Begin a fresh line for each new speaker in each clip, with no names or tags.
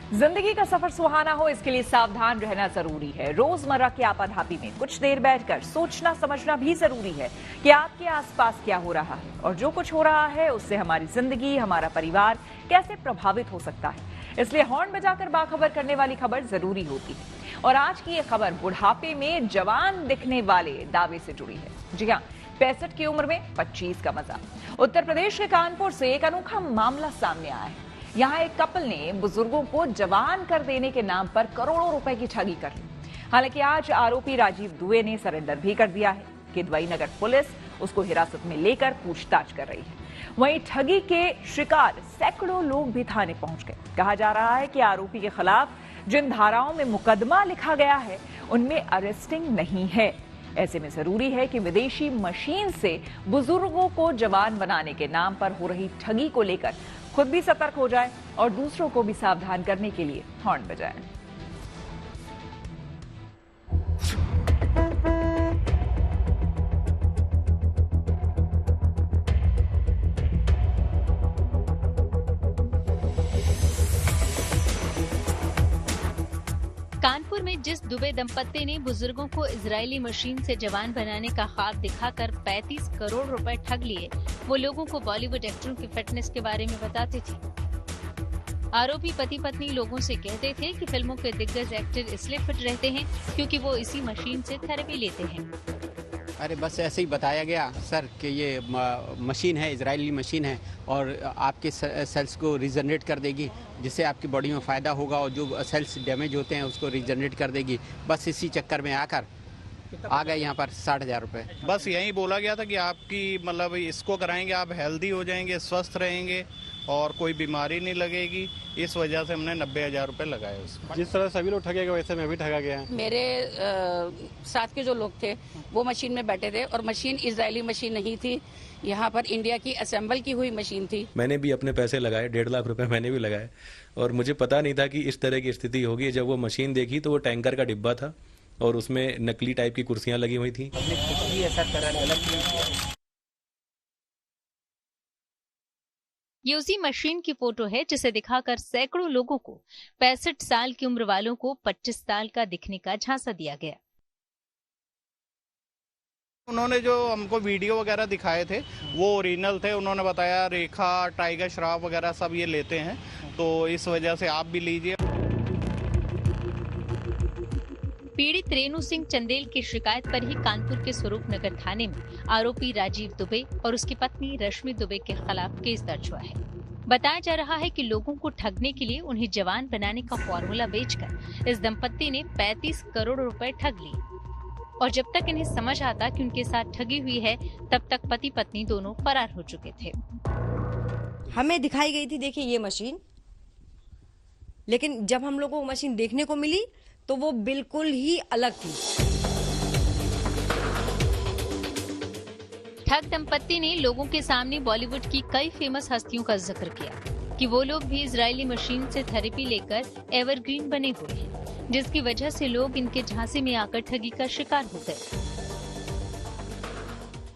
जिंदगी का सफर सुहाना हो, इसके लिए सावधान रहना जरूरी है। रोजमर्रा की आपाधापी में कुछ देर बैठकर सोचना समझना भी जरूरी है कि आपके आसपास क्या हो रहा है और जो कुछ हो रहा है उससे हमारी जिंदगी, हमारा परिवार कैसे प्रभावित हो सकता है। इसलिए हॉर्न बजाकर बाखबर करने वाली खबर जरूरी होती है। और आज की ये खबर बुढ़ापे में जवान दिखने वाले दावे से जुड़ी है। जी हाँ, 65 की उम्र में 25 का मजा। उत्तर प्रदेश के कानपुर से एक अनोखा मामला सामने आया है। यहाँ एक कपल ने बुजुर्गों को जवान कर देने के नाम पर करोड़ों रुपए की ठगी कर ली। हालांकि आज आरोपी राजीव दुबे ने सरेंडर भी कर दिया है। किदवई नगर पुलिस उसको हिरासत में लेकर पूछताछ कर रही है। वहीं ठगी के शिकार सैकड़ों लोग भी थाने पहुंच गए। कहा जा रहा है कि आरोपी के खिलाफ जिन धाराओं में मुकदमा लिखा गया है उनमें अरेस्टिंग नहीं है। ऐसे में जरूरी है कि विदेशी मशीन से बुजुर्गों को जवान बनाने के नाम पर हो रही ठगी को लेकर खुद भी सतर्क हो जाए और दूसरों को भी सावधान करने के लिए हॉर्न बजाएं।
कानपुर में जिस दुबे दंपत्ति ने बुजुर्गों को इजरायली मशीन से जवान बनाने का ख्वाब दिखाकर 35 करोड़ रुपए ठग लिए, वो लोगों को बॉलीवुड एक्टरों की फिटनेस के बारे में बताते थे। आरोपी पति पत्नी लोगों से कहते थे कि फिल्मों के दिग्गज एक्टर इसलिए फिट रहते हैं क्योंकि वो इसी मशीन से थेरेपी लेते हैं।
अरे बस ऐसे ही बताया गया सर कि ये मशीन है, इजरायली मशीन है और आपके सेल्स को रिजनरेट कर देगी, जिससे आपकी बॉडी में फ़ायदा होगा और जो सेल्स डैमेज होते हैं उसको रिजनरेट कर देगी। बस इसी चक्कर में आकर आ गए यहाँ पर 60,000 रुपये।
बस यही बोला गया था कि आपकी मतलब इसको कराएंगे, आप हेल्दी हो जाएंगे, स्वस्थ रहेंगे और कोई बीमारी नहीं लगेगी। इस वजह से हमने 90,000 रुपये लगाए उसको।
जिस तरह सभी लोग ठगे गए वैसे मैं भी ठगा गया।
मेरे साथ के जो लोग थे वो मशीन में बैठे थे और मशीन इजरायली मशीन नहीं थी, यहाँ पर इंडिया की असेंबल की हुई मशीन थी।
मैंने भी अपने पैसे लगाए, 1.5 लाख रुपए मैंने भी लगाए और मुझे पता नहीं था कि इस तरह की स्थिति होगी। जब वो मशीन देखी तो वो टैंकर का डिब्बा था और उसमें नकली टाइप की कुर्सियां लगी हुई थी।
ये उसी मशीन की फोटो है जिसे दिखाकर सैकड़ों लोगों को 65 साल की उम्र वालों को 25 साल का दिखने का झांसा दिया गया।
उन्होंने जो हमको वीडियो वगैरह दिखाए थे वो ओरिजिनल थे। उन्होंने बताया रेखा, टाइगर श्रॉफ वगैरह सब ये लेते हैं, तो इस वजह से आप भी लीजिए।
पीड़ित रेणु सिंह चंदेल की शिकायत पर ही कानपुर के स्वरूप नगर थाने में आरोपी राजीव दुबे और उसकी पत्नी रश्मि दुबे के खिलाफ केस दर्ज हुआ है। बताया जा रहा है कि लोगों को ठगने के लिए उन्हें जवान बनाने का फॉर्मूला बेचकर इस दंपत्ति ने 35 करोड़ रुपए ठग लिए और जब तक इन्हें समझ आता कि उनके साथ ठगी हुई है तब तक पति पत्नी दोनों फरार हो चुके थे।
हमें दिखाई गई थी, देखिए ये मशीन, लेकिन जब हम लोगों को मशीन देखने को मिली तो वो बिल्कुल ही अलग थी।
ठग दंपत्ति ने लोगों के सामने बॉलीवुड की कई फेमस हस्तियों का जिक्र किया कि वो लोग भी इजरायली मशीन से थेरेपी लेकर एवरग्रीन बने हुए हैं, जिसकी वजह से लोग इनके झांसे में आकर ठगी का शिकार हो गए।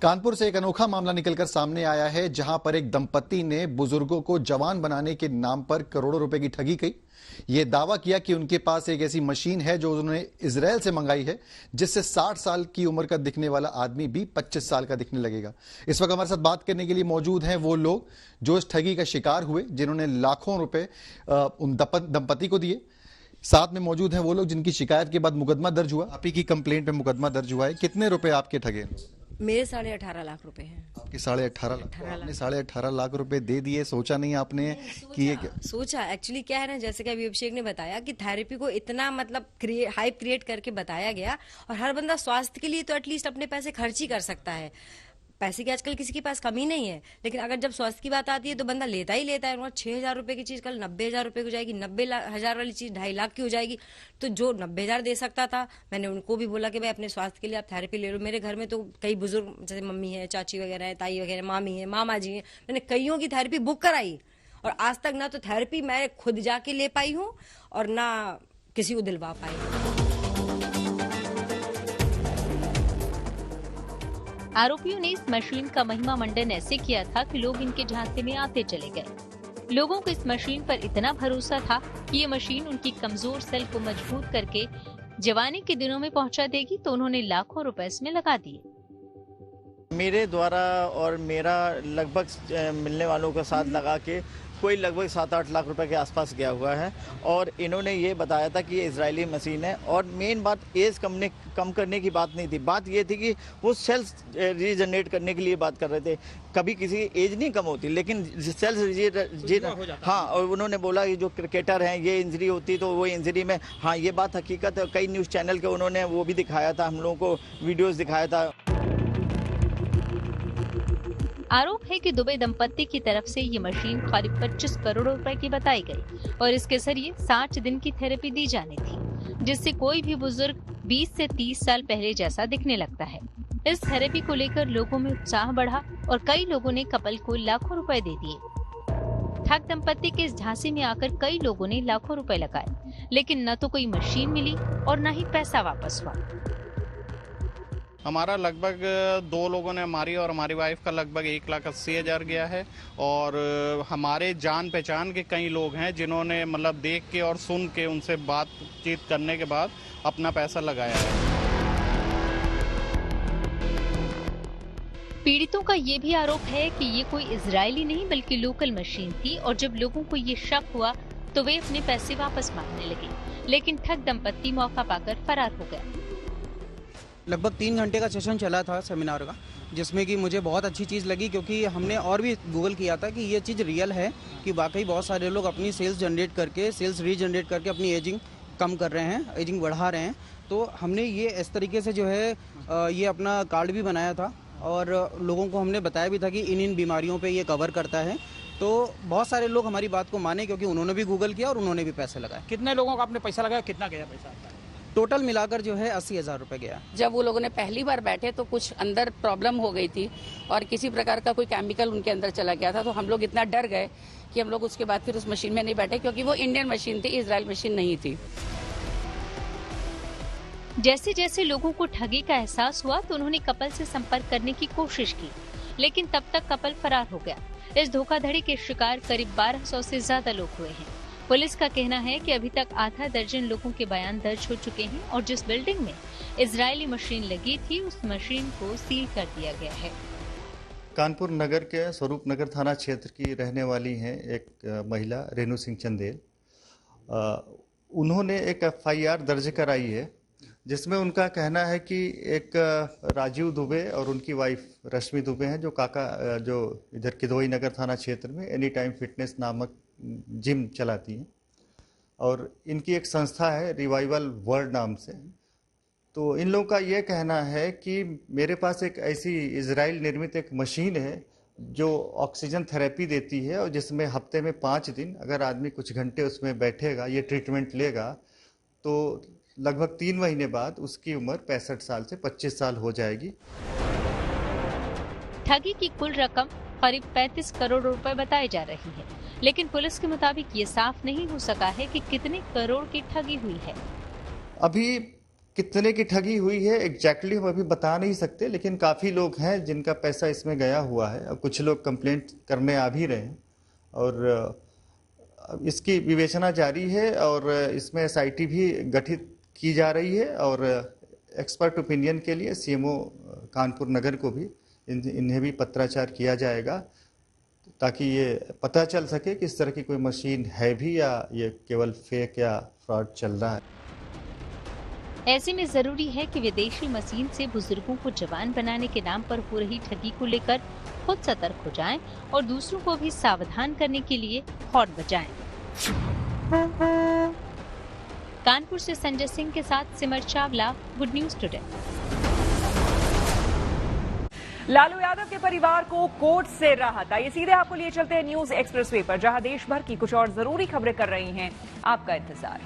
कानपुर से एक अनोखा मामला निकलकर सामने आया है, जहां पर एक दंपत्ति ने बुजुर्गों को जवान बनाने के नाम पर करोड़ों रुपए की ठगी की। ये दावा किया कि उनके पास एक ऐसी मशीन है जो उन्होंने इजराइल से मंगाई है, जिससे 60 साल की उम्र का दिखने वाला आदमी भी 25 साल का दिखने लगेगा। इस वक्त हमारे साथ बात करने के लिए मौजूद हैं वो लोग जो इस ठगी का शिकार हुए, जिन्होंने लाखों रुपए उन दंपत्ति को दिए। साथ में मौजूद हैं वो लोग जिनकी शिकायत के बाद मुकदमा दर्ज हुआ। आप ही की कंप्लेंट पे मुकदमा दर्ज हुआ है। कितने रुपए आपके ठगे?
मेरे 18.5 लाख रुपए हैं।
आपके 18.5 लाख? आपने 18.5 लाख रुपए दे दिए, सोचा नहीं आपने कि ये क्या?
सोचा, एक्चुअली क्या है ना, जैसे कि अभी अभिषेक ने बताया कि थेरेपी को इतना मतलब हाइप क्रिएट करके बताया गया और हर बंदा स्वास्थ्य के लिए तो एटलीस्ट अपने पैसे खर्च ही कर सकता है। पैसे की आजकल किसी के पास कमी नहीं है, लेकिन अगर जब स्वास्थ्य की बात आती है तो बंदा लेता ही लेता है। 6,000 रुपए की चीज कल 90,000 रुपए की हो जाएगी, 90,000 वाली चीज 2.5 लाख की हो जाएगी। तो जो 90,000 दे सकता था, मैंने उनको भी बोला कि भाई अपने स्वास्थ्य के लिए आप थेरेपी ले लो। मेरे घर में तो कई बुजुर्ग जैसे मम्मी है, चाची वगैरह है, ताई वगैरह, मामी है, मामा जी है, मैंने कईयों की थेरेपी बुक कराई और आज तक ना तो थेरेपी मैं खुद जाके ले पाई हूँ और ना किसी को दिलवा पाई।
आरोपियों ने इस मशीन का महिमा मंडन ऐसे किया था कि लोग इनके झांसे में आते चले गए। लोगों को इस मशीन पर इतना भरोसा था कि ये मशीन उनकी कमजोर सेल को मजबूत करके जवानी के दिनों में पहुंचा देगी, तो उन्होंने लाखों रुपए इसमें लगा दिए।
मेरे द्वारा और मेरा लगभग मिलने वालों के साथ लगा के कोई लगभग 7-8 लाख रुपए के आसपास गया हुआ है। और इन्होंने ये बताया था कि ये इजरायली मशीन है। और मेन बात एज कम करने की बात नहीं थी, बात ये थी कि वो सेल्स रीजनरेट करने के लिए बात कर रहे थे। कभी किसी की एज नहीं कम होती, लेकिन सेल्स हाँ। और उन्होंने बोला कि जो क्रिकेटर हैं ये इंजरी होती तो वो इंजरी में, हाँ ये बात हकीकत है। कई न्यूज़ चैनल के उन्होंने वो भी दिखाया था, हम लोगों को वीडियोज़ दिखाया था।
आरोप है कि दुबे दंपत्ति की तरफ से ये मशीन करीब 25 करोड़ रुपए की बताई गई और इसके जरिए 60 दिन की थेरेपी दी जानी थी, जिससे कोई भी बुजुर्ग 20 से 30 साल पहले जैसा दिखने लगता है। इस थेरेपी को लेकर लोगों में उत्साह बढ़ा और कई लोगों ने कपल को लाखों रुपए दे दिए। ठग दंपत्ति के इस झांसे में आकर कई लोगों ने लाखों रुपए लगाए, लेकिन न तो कोई मशीन मिली और न ही पैसा वापस हुआ।
हमारा लगभग 2 लोगों ने, हमारी और हमारी वाइफ का लगभग 1,80,000 गया है। और हमारे जान पहचान के कई लोग हैं जिन्होंने मतलब देख के और सुन के उनसे बातचीत करने के बाद अपना पैसा लगाया है।
पीड़ितों का ये भी आरोप है कि ये कोई इजरायली नहीं बल्कि लोकल मशीन थी और जब लोगों को ये शक हुआ तो वे अपने पैसे वापस मांगने लगे, लेकिन ठग दंपत्ति मौका पाकर फरार हो गया।
लगभग 3 घंटे का सेशन चला था सेमिनार का, जिसमें कि मुझे बहुत अच्छी चीज़ लगी, क्योंकि हमने और भी गूगल किया था कि ये चीज़ रियल है कि वाकई बहुत सारे लोग अपनी सेल्स रीजनरेट करके अपनी एजिंग कम कर रहे हैं, एजिंग बढ़ा रहे हैं। तो हमने ये इस तरीके से जो है ये अपना कार्ड भी बनाया था और लोगों को हमने बताया भी था कि इन बीमारियों पे ये कवर करता है। तो बहुत सारे लोग हमारी बात को माने, क्योंकि उन्होंने भी गूगल किया और उन्होंने भी पैसे लगाए।
कितने लोगों का आपने पैसा लगाया, कितना गया पैसा?
टोटल मिलाकर जो है 80,000 रुपए गया।
जब वो लोगों ने पहली बार बैठे तो कुछ अंदर प्रॉब्लम हो गई थी और किसी प्रकार का कोई केमिकल उनके अंदर चला गया था, तो हम लोग इतना डर गए कि हम लोग उसके बाद फिर उस मशीन में नहीं बैठे, क्योंकि वो इंडियन मशीन थी, इजराइल मशीन नहीं थी।
जैसे जैसे लोगों को ठगी का एहसास हुआ तो उन्होंने कपल से संपर्क करने की कोशिश की, लेकिन तब तक कपल फरार हो गया। इस धोखाधड़ी के शिकार करीब 1200 से ज्यादा लोग हुए हैं। पुलिस का कहना है कि अभी तक आधा दर्जन लोगों के बयान दर्ज हो चुके हैं और जिस बिल्डिंग में इजरायली मशीन लगी थी उस मशीन को सील कर दिया गया है।
कानपुर नगर के स्वरूप नगर थाना क्षेत्र की रहने वाली हैं एक महिला रेणु सिंह चंदेल। उन्होंने एक FIR दर्ज कराई है, जिसमें उनका कहना है कि एक राजीव दुबे और उनकी वाइफ रश्मि दुबे हैं, जो इधर किदवई नगर थाना क्षेत्र में एनी टाइम फिटनेस नामक जिम चलाती हैं और इनकी एक संस्था है रिवाइवल वर्ल्ड नाम से। तो इन लोगों का ये कहना है कि मेरे पास एक ऐसी इजराइल निर्मित एक मशीन है जो ऑक्सीजन थेरेपी देती है और जिसमें हफ्ते में 5 दिन अगर आदमी कुछ घंटे उसमें बैठेगा, ये ट्रीटमेंट लेगा, तो लगभग 3 महीने बाद उसकी उम्र 65 साल से 25 साल हो जाएगी।
ठगी की कुल रकम करीब 35 करोड़ रुपए बताई जा रही है, लेकिन पुलिस के मुताबिक ये साफ नहीं हो सका है कि कितने करोड़ की ठगी हुई है।
अभी कितने की ठगी हुई है एग्जैक्टली हम अभी बता नहीं सकते, लेकिन काफ़ी लोग हैं जिनका पैसा इसमें गया हुआ है और कुछ लोग कंप्लेंट करने आ भी रहे हैं और इसकी विवेचना जारी है और इसमें SIT भी गठित की जा रही है और एक्सपर्ट ओपिनियन के लिए CMO कानपुर नगर को भी इन्हें भी पत्राचार किया जाएगा, ताकि ये पता चल सके कि इस तरह की कोई मशीन है भी या ये केवल फेक या फ्रॉड चल रहा है।
ऐसे में जरूरी है कि विदेशी मशीन से बुजुर्गों को जवान बनाने के नाम पर हो रही ठगी को लेकर खुद सतर्क हो जाएं और दूसरों को भी सावधान करने के लिए हॉर्न बजाएं। कानपुर से संजय सिंह के साथ Simar Chawla, good news today.
Lalu Yadav के परिवार को कोर्ट से राहत आई। सीधे आपको लिए चलते हैं न्यूज एक्सप्रेसवे पर, जहां देश भर की कुछ और जरूरी खबरें कर रही हैं आपका इंतजार।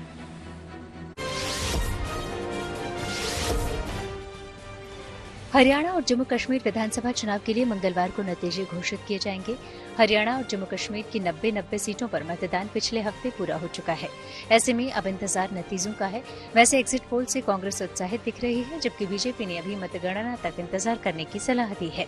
हरियाणा और जम्मू कश्मीर विधानसभा चुनाव के लिए मंगलवार को नतीजे घोषित किए जाएंगे। हरियाणा और जम्मू कश्मीर की 90 सीटों पर मतदान पिछले हफ्ते पूरा हो चुका है। ऐसे में अब इंतजार नतीजों का है। वैसे एग्जिट पोल से कांग्रेस उत्साहित दिख रही है, जबकि बीजेपी ने अभी मतगणना तक इंतजार करने की सलाह दी है।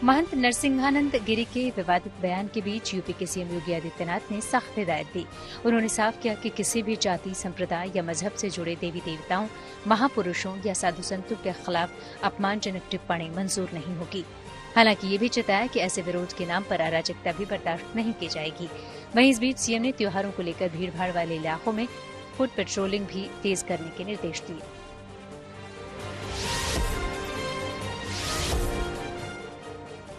महंत नरसिंहानंद गिरी के विवादित बयान के बीच यूपी के सीएम योगी आदित्यनाथ ने सख्त हिदायत दी। उन्होंने साफ किया कि किसी भी जाति, संप्रदाय या मजहब से जुड़े देवी देवताओं, महापुरुषों या साधु संतों के खिलाफ अपमानजनक टिप्पणी मंजूर नहीं होगी। हालांकि ये भी चेताया कि ऐसे विरोध के नाम पर अराजकता भी बर्दाश्त नहीं की जाएगी। वहीं इस बीच सीएम ने त्योहारों को लेकर भीड़भाड़ वाले इलाकों में फुट पेट्रोलिंग भी तेज करने के निर्देश दिए।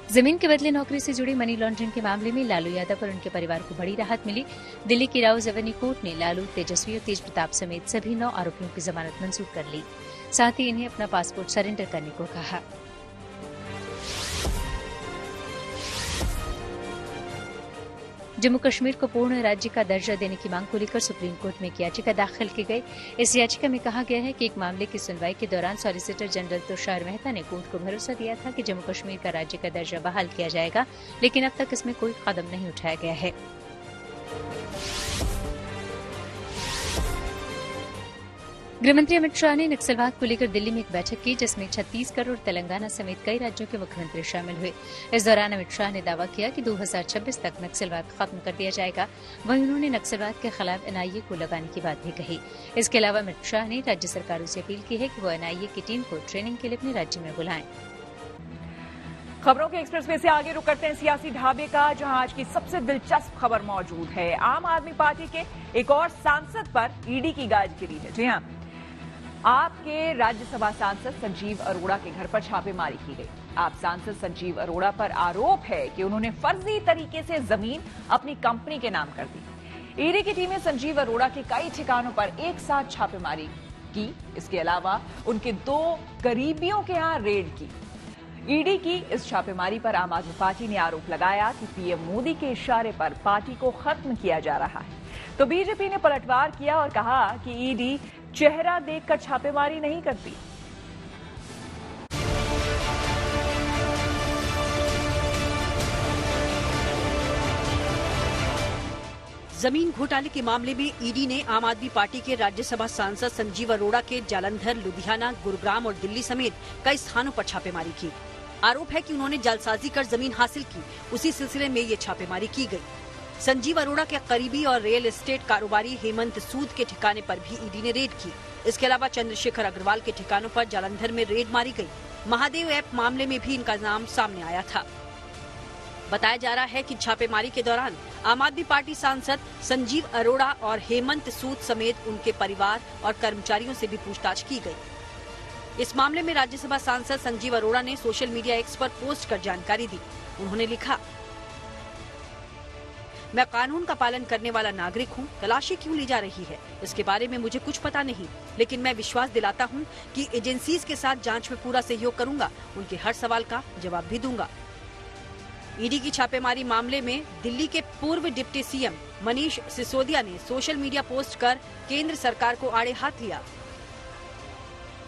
जमीन के बदले नौकरी से जुड़ी मनी लॉन्ड्रिंग के मामले में लालू यादव और उनके परिवार को बड़ी राहत मिली। दिल्ली की राउज एवेन्यू कोर्ट ने लालू, तेजस्वी और तेज प्रताप समेत सभी 9 आरोपियों की जमानत मंजूर कर ली। साथ ही इन्हें अपना पासपोर्ट सरेंडर करने को कहा। जम्मू कश्मीर को पूर्ण राज्य का दर्जा देने की मांग को लेकर सुप्रीम कोर्ट में एक याचिका दाखिल की गई। इस याचिका में कहा गया है कि एक मामले की सुनवाई के दौरान सॉलिसिटर जनरल तुषार मेहता ने कोर्ट को भरोसा दिया था कि जम्मू कश्मीर का राज्य का दर्जा बहाल किया जाएगा, लेकिन अब तक इसमें कोई कदम नहीं उठाया गया है। गृहमंत्री अमित शाह ने नक्सलवाद को लेकर दिल्ली में एक बैठक की, जिसमें छत्तीसगढ़ और तेलंगाना समेत कई राज्यों के मुख्यमंत्री शामिल हुए। इस दौरान अमित शाह ने दावा किया कि 2026 तक नक्सलवाद खत्म कर दिया जाएगा। वहीं उन्होंने नक्सलवाद के खिलाफ एनआईए को लगाने की बात भी कही। इसके अलावा अमित शाह ने राज्य सरकारों से अपील की है कि वो एनआईए की टीम को ट्रेनिंग के लिए अपने राज्य में बुलाएं।
खबरों के एक्सप्रेसवे से आगे रुक करते हैं सियासी ढाबे का, जहां आज की सबसे दिलचस्प खबर मौजूद है। आम आदमी पार्टी के एक और सांसद पर ईडी की गाज गिरी है। जी हां, आपके राज्यसभा सांसद संजीव अरोड़ा के घर पर छापेमारी की गई। आप सांसद संजीव अरोड़ा पर आरोप है कि उन्होंने फर्जी तरीके से जमीन अपनी कंपनी के नाम कर दी। ईडी की टीम ने संजीव अरोड़ा के कई ठिकानों पर एक साथ छापेमारी की। इसके अलावा उनके 2 करीबियों के यहां रेड की। ईडी की इस छापेमारी पर आम आदमी पार्टी ने आरोप लगाया कि पीएम मोदी के इशारे पर पार्टी को खत्म किया जा रहा है। तो बीजेपी ने पलटवार किया और कहा कि ईडी चेहरा देखकर छापेमारी नहीं करती।
जमीन घोटाले के मामले में ईडी ने आम आदमी पार्टी के राज्यसभा सांसद संजीव अरोड़ा के जालंधर, लुधियाना, गुरुग्राम और दिल्ली समेत कई स्थानों पर छापेमारी की। आरोप है कि उन्होंने जालसाजी कर जमीन हासिल की। उसी सिलसिले में ये छापेमारी की गई। संजीव अरोड़ा के करीबी और रियल एस्टेट कारोबारी हेमंत सूद के ठिकाने पर भी ईडी ने रेड की। इसके अलावा चंद्रशेखर अग्रवाल के ठिकानों पर जालंधर में रेड मारी गई। महादेव ऐप मामले में भी इनका नाम सामने आया था। बताया जा रहा है कि छापेमारी के दौरान आम आदमी पार्टी सांसद संजीव अरोड़ा और हेमंत सूद समेत उनके परिवार और कर्मचारियों से भी पूछताछ की गई। इस मामले में राज्यसभा सांसद संजीव अरोड़ा ने सोशल मीडिया एक्स पर पोस्ट कर जानकारी दी। उन्होंने लिखा, मैं कानून का पालन करने वाला नागरिक हूँ। तलाशी क्यों ली जा रही है, इसके बारे में मुझे कुछ पता नहीं, लेकिन मैं विश्वास दिलाता हूँ कि एजेंसीज के साथ जांच में पूरा सहयोग करूंगा। उनके हर सवाल का जवाब भी दूंगा। ईडी की छापेमारी मामले में दिल्ली के पूर्व डिप्टी सीएम मनीष सिसोदिया ने सोशल मीडिया पोस्ट कर केंद्र सरकार को आड़े हाथ लिया।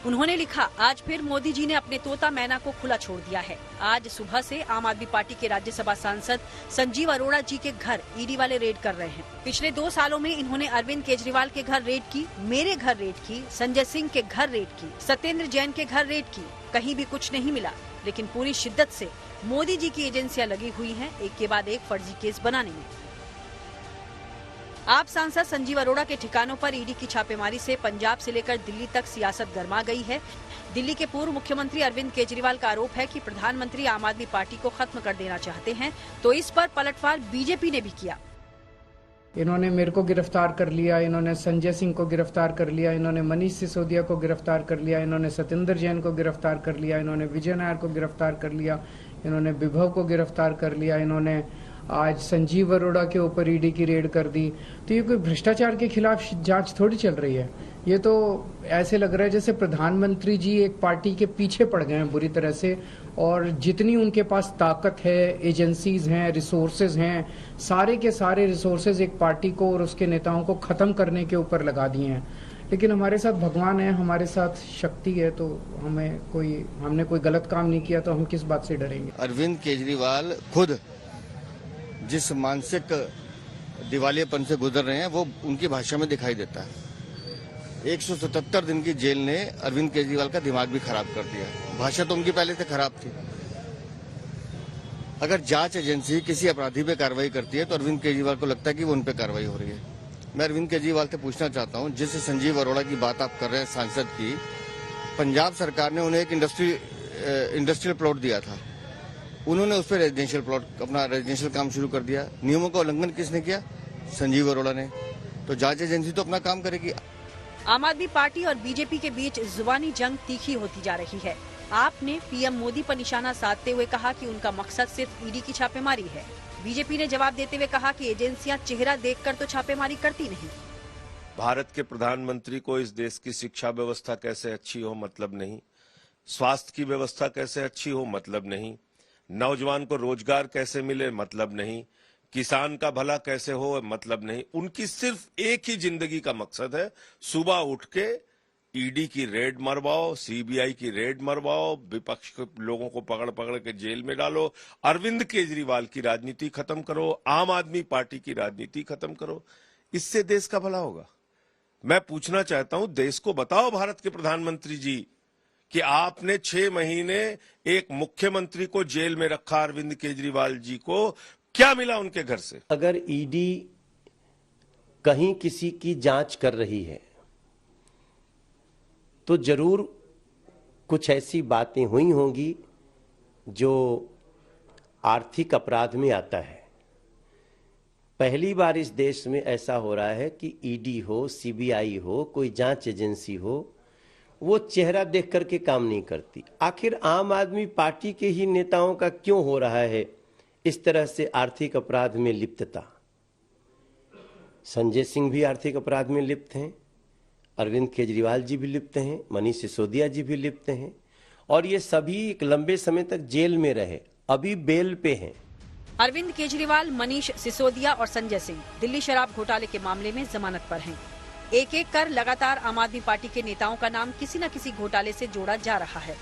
उन्होंने लिखा, आज फिर मोदी जी ने अपने तोता मैना को खुला छोड़ दिया है। आज सुबह से आम आदमी पार्टी के राज्यसभा सांसद संजीव अरोड़ा जी के घर ईडी वाले रेड कर रहे हैं। पिछले 2 सालों में इन्होंने अरविंद केजरीवाल के घर रेड की, मेरे घर रेड की, संजय सिंह के घर रेड की, सत्येंद्र जैन के घर रेड की। कहीं भी कुछ नहीं मिला, लेकिन पूरी शिद्दत से मोदी जी की एजेंसियां लगी हुई हैं एक के बाद एक फर्जी केस बनाने में। आप सांसद संजीव अरोड़ा के ठिकानों पर ईडी की छापेमारी से पंजाब से लेकर दिल्ली तक सियासत गर्मा गई है। दिल्ली के पूर्व मुख्यमंत्री अरविंद केजरीवाल का आरोप है कि प्रधानमंत्री आम आदमी पार्टी को खत्म कर देना चाहते हैं, तो इस पर पलटवार बीजेपी ने भी किया।
इन्होंने मेरे को गिरफ्तार कर लिया, इन्होंने संजय सिंह को गिरफ्तार कर लिया, इन्होंने मनीष सिसोदिया को गिरफ्तार कर लिया, इन्होंने सत्येंद्र जैन को गिरफ्तार कर लिया, इन्होंने विजय नायर को गिरफ्तार कर लिया, इन्होंने विभव को गिरफ्तार कर लिया, इन्होंने आज संजीव अरोड़ा के ऊपर ईडी की रेड कर दी। तो ये कोई भ्रष्टाचार के खिलाफ जांच थोड़ी चल रही है। ये तो ऐसे लग रहा है जैसे प्रधानमंत्री जी एक पार्टी के पीछे पड़ गए हैं बुरी तरह से, और जितनी उनके पास ताकत है, एजेंसीज हैं, रिसोर्सेज हैं, सारे के सारे रिसोर्सेज एक पार्टी को और उसके नेताओं को खत्म करने के ऊपर लगा दिए हैं। लेकिन हमारे साथ भगवान है, हमारे साथ शक्ति है, तो हमने कोई गलत काम नहीं किया, तो हम किस बात से डरेंगे।
अरविंद केजरीवाल खुद जिस मानसिक दिवालियेपन से गुजर रहे हैं वो उनकी भाषा में दिखाई देता है। 177 दिन की जेल ने अरविंद केजरीवाल का दिमाग भी खराब कर दिया। भाषा तो उनकी पहले से खराब थी। अगर जांच एजेंसी किसी अपराधी पे कार्रवाई करती है तो अरविंद केजरीवाल को लगता है कि वो उन पे कार्रवाई हो रही है। मैं अरविंद केजरीवाल से पूछना चाहता हूं, जिस संजीव अरोड़ा की बात आप कर रहे हैं सांसद की, पंजाब सरकार ने उन्हें एक इंडस्ट्रियल प्लॉट दिया था, उन्होंने उस पर रेजिडेंशियल प्लॉट अपना रेजिडेंशियल काम शुरू कर दिया। नियमों का उल्लंघन किसने किया? संजीव अरोड़ा ने। तो जांच एजेंसी तो अपना काम करेगी।
आम आदमी पार्टी और बीजेपी के बीच जुबानी जंग तीखी होती जा रही है। आपने पीएम मोदी पर निशाना साधते हुए कहा कि उनका मकसद सिर्फ ईडी की छापेमारी है। बीजेपी ने जवाब देते हुए कहा कि एजेंसियां चेहरा देखकर तो छापेमारी करती नहीं।
भारत के प्रधानमंत्री को इस देश की शिक्षा व्यवस्था कैसे अच्छी हो मतलब नहीं, स्वास्थ्य की व्यवस्था कैसे अच्छी हो मतलब नहीं, नौजवान को रोजगार कैसे मिले मतलब नहीं, किसान का भला कैसे हो मतलब नहीं। उनकी सिर्फ एक ही जिंदगी का मकसद है, सुबह उठ के ईडी की रेड मरवाओ, सीबीआई की रेड मरवाओ, विपक्ष के लोगों को पकड़ पकड़ के जेल में डालो, अरविंद केजरीवाल की राजनीति खत्म करो, आम आदमी पार्टी की राजनीति खत्म करो। इससे देश का भला होगा। मैं पूछना चाहता हूं, देश को बताओ भारत के प्रधानमंत्री जी कि आपने 6 महीने एक मुख्यमंत्री को जेल में रखा, अरविंद केजरीवाल जी को, क्या मिला उनके घर से?
अगर ईडी कहीं किसी की जांच कर रही है तो जरूर कुछ ऐसी बातें हुई होंगी जो आर्थिक अपराध में आता है। पहली बार इस देश में ऐसा हो रहा है कि ईडी हो, सीबीआई हो, कोई जांच एजेंसी हो, वो चेहरा देख करके काम नहीं करती। आखिर आम आदमी पार्टी के ही नेताओं का क्यों हो रहा है इस तरह से आर्थिक अपराध में लिप्तता? संजय सिंह भी आर्थिक अपराध में लिप्त हैं, अरविंद केजरीवाल जी भी लिप्त हैं, मनीष सिसोदिया जी भी लिप्त हैं, और ये सभी एक लंबे समय तक जेल में रहे, अभी बेल पे हैं।
अरविंद केजरीवाल, मनीष सिसोदिया और संजय सिंह दिल्ली शराब घोटाले के मामले में जमानत पर हैं। एक एक कर लगातार आम आदमी पार्टी के नेताओं का नाम किसी न किसी घोटाले से जोड़ा जा रहा है।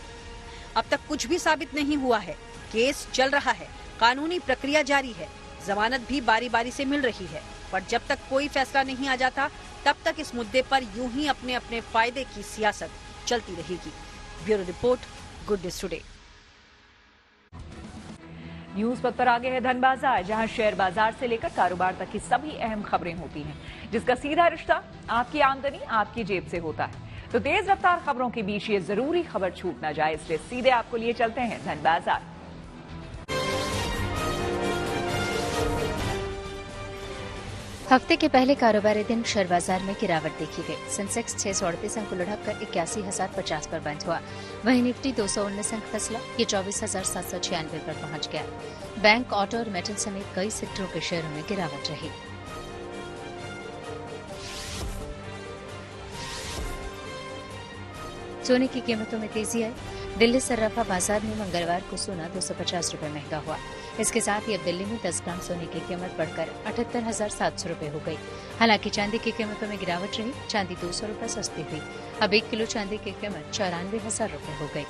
अब तक कुछ भी साबित नहीं हुआ है, केस चल रहा है, कानूनी प्रक्रिया जारी है, जमानत भी बारी बारी से मिल रही है, पर जब तक कोई फैसला नहीं आ जाता तब तक इस मुद्दे पर यूं ही अपने अपने फायदे की सियासत चलती रहेगी। Bureau report, good news today.
News पथ पर आगे है धन बाजार, जहां शेयर बाजार से लेकर कारोबार तक की सभी अहम खबरें होती हैं, जिसका सीधा रिश्ता आपकी आमदनी आपकी जेब से होता है। तो तेज रफ्तार खबरों के बीच ये जरूरी खबर छूट ना जाए, इसलिए सीधे आपको लिए चलते हैं धन बाजार।
हफ्ते के पहले कारोबारी दिन शेयर बाजार में गिरावट देखी गई। सेंसेक्स 638 अंक लुढ़ककर 81,050 पर बंद हुआ। वहीं निफ्टी 219 अंक फसला, ये 24,796 पर पहुंच गया। बैंक, ऑटो और मेटल समेत कई सेक्टरों के शेयरों में गिरावट रही। सोने की कीमतों में तेजी आई। दिल्ली सर्राफा बाजार में मंगलवार को सोना 250 रुपए महंगा हुआ। इसके साथ ही अब दिल्ली में 10 ग्राम सोने की कीमत बढ़कर 78,700 रुपए हो गई। हालांकि चांदी की कीमतों में गिरावट रही, चांदी 200 रुपए सस्ती हुई। अब 1 किलो चांदी की कीमत 94,000 रुपए हो गई।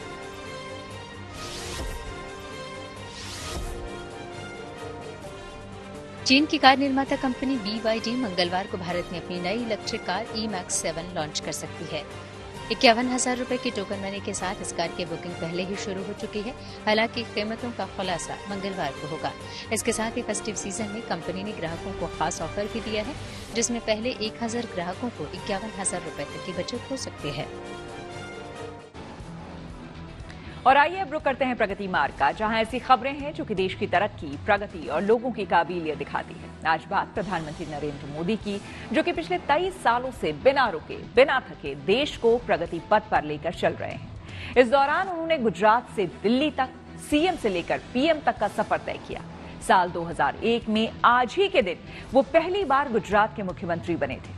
चीन की कार निर्माता कंपनी BYD मंगलवार को भारत में अपनी नई इलेक्ट्रिक कार E-Max 7 लॉन्च कर सकती है। 51,000 रुपए की टोकन मनी के साथ इस कार की बुकिंग पहले ही शुरू हो चुकी है। हालांकि कीमतों का खुलासा मंगलवार को होगा। इसके साथ ही फेस्टिव सीजन में कंपनी ने ग्राहकों को खास ऑफर भी दिया है, जिसमें पहले 1,000 ग्राहकों को 51,000 रुपए तक की बचत हो सकती है।
और आइए अब रुक करते हैं प्रगति मार्ग का, जहां ऐसी खबरें हैं जो कि देश की तरक्की, प्रगति और लोगों की काबिलियत दिखाती है। आज बात प्रधानमंत्री नरेंद्र मोदी की, जो कि पिछले 23 सालों से बिना रुके, बिना थके देश को प्रगति पथ पर लेकर चल रहे हैं। इस दौरान उन्होंने गुजरात से दिल्ली तक, सीएम से लेकर पीएम तक का सफर तय किया। साल 2001 में आज ही के दिन वो पहली बार गुजरात के मुख्यमंत्री बने थे।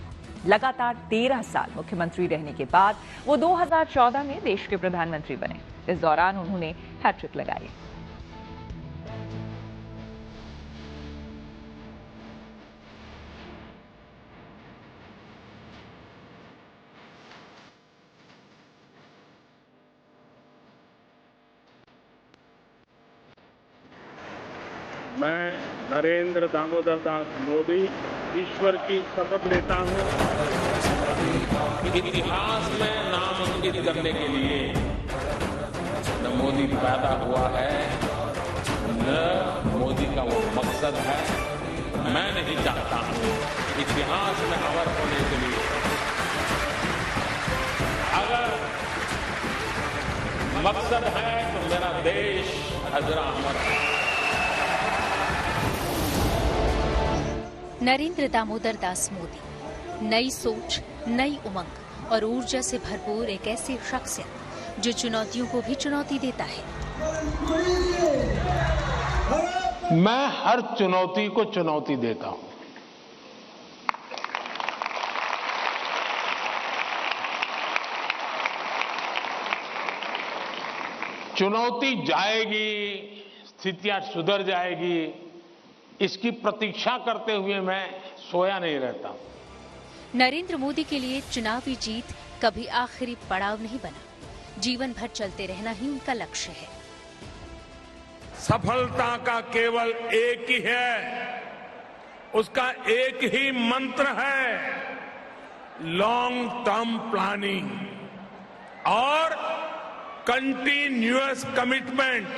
लगातार 13 साल मुख्यमंत्री रहने के बाद वो 2014 में देश के प्रधानमंत्री बने। इस दौरान उन्होंने हैट्रिक लगाई।
मैं नरेंद्र दामोदर दास मोदी ईश्वर की शपथ लेता हूं कि इतिहास में नाम अंकित करने के लिए न मोदी पैदा हुआ है, मोदी का वो मकसद है। मैं नहीं चाहता हूं इतिहास में अमर होने के लिए, अगर मकसद है तो मेरा देश हजरा अमर है।
नरेंद्र दामोदर दास मोदी, नई सोच, नई उमंग और ऊर्जा से भरपूर एक ऐसी शख्सियत जो चुनौतियों को भी चुनौती देता है।
मैं हर चुनौती को चुनौती देता हूं। चुनौती जाएगी, स्थितियां सुधर जाएगी, इसकी प्रतीक्षा करते हुए मैं सोया नहीं रहता।
नरेंद्र मोदी के लिए चुनावी जीत कभी आखिरी पड़ाव नहीं बना, जीवन भर चलते रहना ही उनका लक्ष्य है।
सफलता का केवल एक ही है, उसका एक ही मंत्र है, लॉन्ग टर्म प्लानिंग और कंटिन्यूअस कमिटमेंट।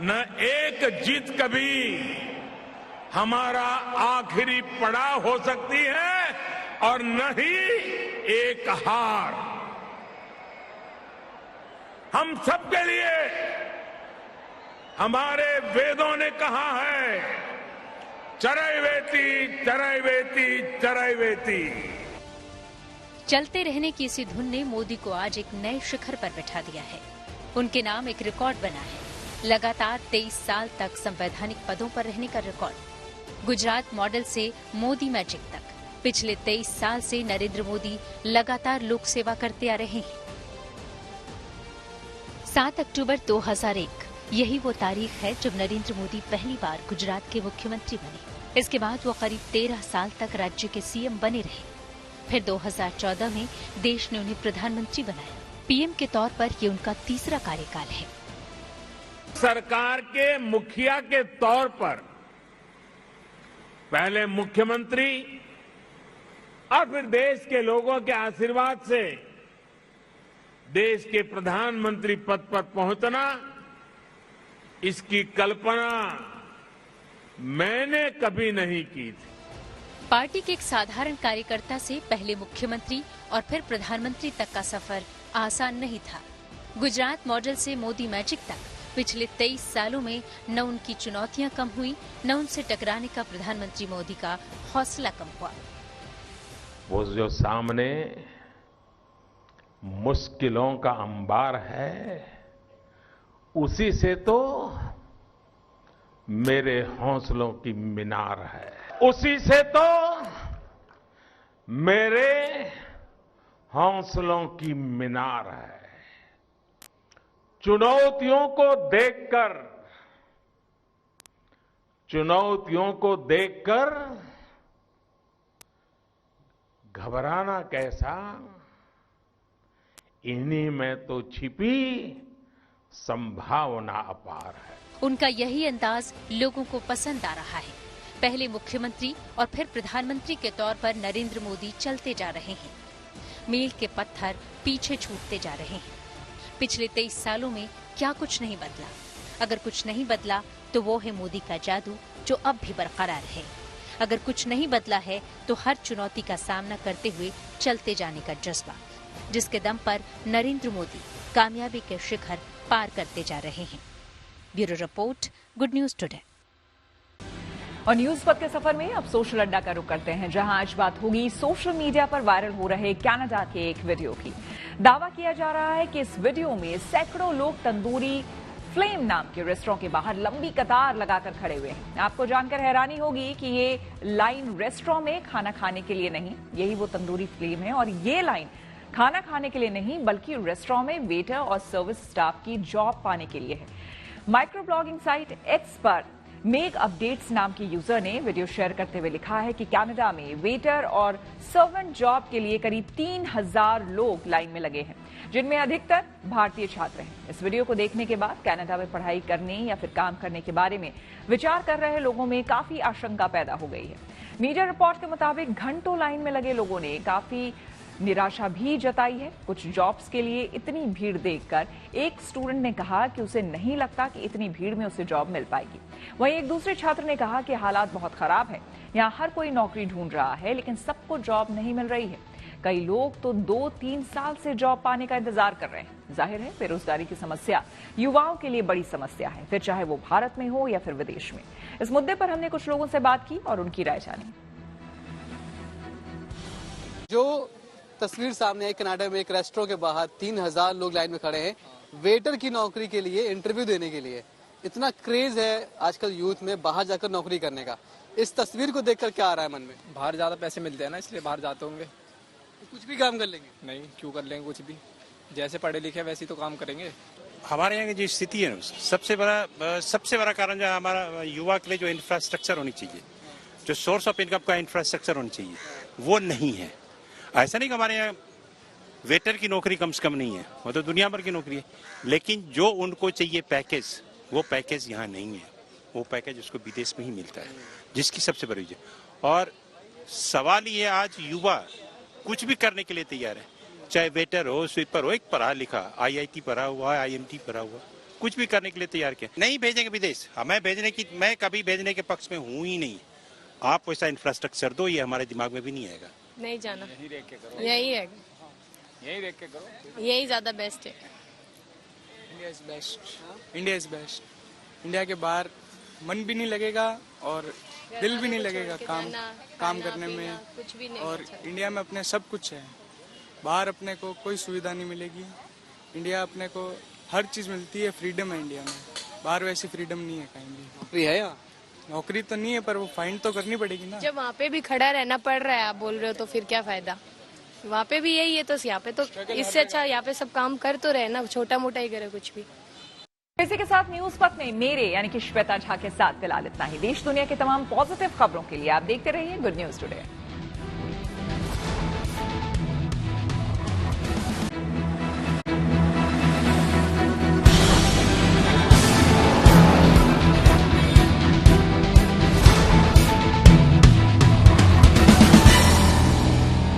न एक जीत कभी हमारा आखिरी पड़ाव हो सकती है और न ही एक हार। हम सबके लिए हमारे वेदों ने कहा है, चरैवेति चरैवेति चरैवेति।
चलते रहने की इसी धुन ने मोदी को आज एक नए शिखर पर बिठा दिया है। उनके नाम एक रिकॉर्ड बना है, लगातार 23 साल तक संवैधानिक पदों पर रहने का रिकॉर्ड। गुजरात मॉडल से मोदी मैजिक तक पिछले 23 साल से नरेंद्र मोदी लगातार लोक सेवा करते आ रहे हैं। 7 अक्टूबर 2001 यही वो तारीख है जब नरेंद्र मोदी पहली बार गुजरात के मुख्यमंत्री बने। इसके बाद वो करीब 13 साल तक राज्य के सीएम बने रहे। फिर 2014 में देश ने उन्हें प्रधानमंत्री बनाया। पीएम के तौर पर ये उनका तीसरा कार्यकाल है।
सरकार के मुखिया के तौर पर पहले मुख्यमंत्री और फिर देश के लोगों के आशीर्वाद से देश के प्रधानमंत्री पद पर पहुंचना, इसकी कल्पना मैंने कभी नहीं की थी।
पार्टी के एक साधारण कार्यकर्ता से पहले मुख्यमंत्री और फिर प्रधानमंत्री तक का सफर आसान नहीं था। गुजरात मॉडल से मोदी मैजिक तक पिछले 23 सालों में न उनकी चुनौतियां कम हुई, न उनसे टकराने का प्रधानमंत्री मोदी का हौसला कम हुआ।
वो जो सामने मुश्किलों का अंबार है, उसी से तो मेरे हौसलों की मीनार है, उसी से तो मेरे हौसलों की मीनार है। चुनौतियों को देखकर घबराना कैसा, इन्हीं में तो छिपी संभावना अपार है।
उनका यही अंदाज लोगों को पसंद आ रहा है। पहले मुख्यमंत्री और फिर प्रधानमंत्री के तौर पर नरेंद्र मोदी चलते जा रहे हैं। मील के पत्थर पीछे छूटते जा रहे हैं। पिछले 23 सालों में क्या कुछ नहीं बदला। अगर कुछ नहीं बदला तो वो है मोदी का जादू जो अब भी बरकरार है। अगर कुछ नहीं बदला है तो हर चुनौती का सामना करते हुए चलते जाने का जज्बा, जिसके दम पर नरेंद्र मोदी कामयाबी के शिखर पार करते जा रहे हैं। Bureau report, good news today.
और न्यूज पथ के सफर में अब सोशल अड्डा का रुख करते हैं, जहां आज बात होगी सोशल मीडिया पर वायरल हो रहे कनाडा के एक वीडियो की। दावा किया जा रहा है कि इस वीडियो में सैकड़ों लोग तंदूरी फ्लेम नाम के रेस्टोरेंट के बाहर लंबी कतार लगाकर खड़े हुए हैं। आपको जानकर हैरानी होगी कि ये लाइन रेस्टोरेंट में खाना खाने के लिए नहीं, यही वो तंदूरी फ्लेम है। और ये लाइन खाना खाने के लिए नहीं, बल्कि रेस्टोरेंट में वेटर और सर्विस स्टाफ की जॉब पाने के लिए है। माइक्रो ब्लॉगिंग साइट एक्स पर मेक अपडेट्स नाम की यूजर ने वीडियो शेयर करते हुए लिखा है कि कनाडा में वेटर और सर्वेंट जॉब के लिए करीब 3000 लोग लाइन में लगे हैं, जिनमें अधिकतर भारतीय छात्र हैं। इस वीडियो को देखने के बाद कनाडा में पढ़ाई करने या फिर काम करने के बारे में विचार कर रहे लोगों में काफी आशंका पैदा हो गई है। मीडिया रिपोर्ट के मुताबिक घंटों लाइन में लगे लोगों ने काफी निराशा भी जताई है। कुछ जॉब्स के लिए इतनी भीड़ देखकर एक स्टूडेंट ने कहा कि उसे नहीं लगता कि इतनी भीड़ में उसे जॉब मिल पाएगी। वहीं एक दूसरे छात्र ने कहा कि हालात बहुत खराब है, यहाँ हर कोई नौकरी ढूंढ रहा है लेकिन सबको जॉब नहीं मिल रही है। कई लोग तो 2-3 साल से जॉब पाने का इंतजार कर रहे हैं। जाहिर है बेरोजगारी की समस्या युवाओं के लिए बड़ी समस्या है, फिर चाहे वो भारत में हो या फिर विदेश में। इस मुद्दे पर हमने कुछ लोगों से बात की और उनकी राय जानी।
जो तस्वीर सामने है, कनाडा में एक रेस्टोरेंट के बाहर 3000 लोग लाइन में खड़े हैं वेटर की नौकरी के लिए, इंटरव्यू देने के लिए। इतना क्रेज है आजकल यूथ में बाहर जाकर नौकरी करने का। इस तस्वीर को देखकर क्या आ रहा है मन में?
बाहर ज्यादा पैसे मिलते हैं ना, इसलिए बाहर जाते होंगे।
तो कुछ भी काम कर लेंगे?
नहीं, क्यों कर लेंगे कुछ भी, जैसे पढ़े लिखे वैसे तो काम करेंगे।
हमारे यहाँ की जो स्थिति है सबसे बड़ा कारण जो हमारा युवा के लिए जो इंफ्रास्ट्रक्चर होनी चाहिए, जो सोर्स ऑफ इनकम का इंफ्रास्ट्रक्चर होनी चाहिए, वो नहीं है। ऐसा नहीं कि हमारे यहाँ वेटर की नौकरी कम से कम नहीं है, वो तो दुनिया भर की नौकरी है, लेकिन जो उनको चाहिए पैकेज, वो पैकेज यहाँ नहीं है। वो पैकेज उसको विदेश में ही मिलता है, जिसकी सबसे बड़ी वजह। और सवाल ये, आज युवा कुछ भी करने के लिए तैयार है, चाहे वेटर हो, स्वीपर हो, एक पढ़ा लिखा IIT पढ़ा हुआ, IMT पढ़ा हुआ, कुछ भी करने के लिए तैयार किया। नहीं भेजेंगे विदेश, मैं कभी भेजने के पक्ष में हूँ ही नहीं। आप वैसा इंफ्रास्ट्रक्चर दो, ये हमारे दिमाग में भी नहीं आएगा।
नहीं जाना,
यही देख के करो,
यही देख के करो, यही ज्यादा बेस्ट है।
India is best, India is best. India के बाहर मन भी नहीं लगेगा और दिल भी नहीं लगेगा काम करने में,
कुछ भी नहीं।
और इंडिया में अपने सब कुछ है, बाहर अपने को कोई सुविधा नहीं मिलेगी। इंडिया अपने को हर चीज मिलती है, फ्रीडम है इंडिया में। बाहर वैसी फ्रीडम नहीं है कहीं भी।
नौकरी है यहाँ?
नौकरी तो नहीं है, पर वो फाइंड तो करनी पड़ेगी ना।
जब वहाँ पे भी खड़ा रहना पड़ रहा है, आप बोल रहे हो, तो फिर क्या फायदा? वहाँ पे भी यही है, तो यहाँ पे तो इससे अच्छा यहाँ पे सब काम कर तो रहे ना, छोटा मोटा ही करे कुछ भी।
इसी के साथ न्यूज पथ में मेरे यानी कि श्वेता झा के साथ फिलहाल इतना ही। देश दुनिया के तमाम पॉजिटिव खबरों के लिए आप देखते रहिए गुड न्यूज टुडे।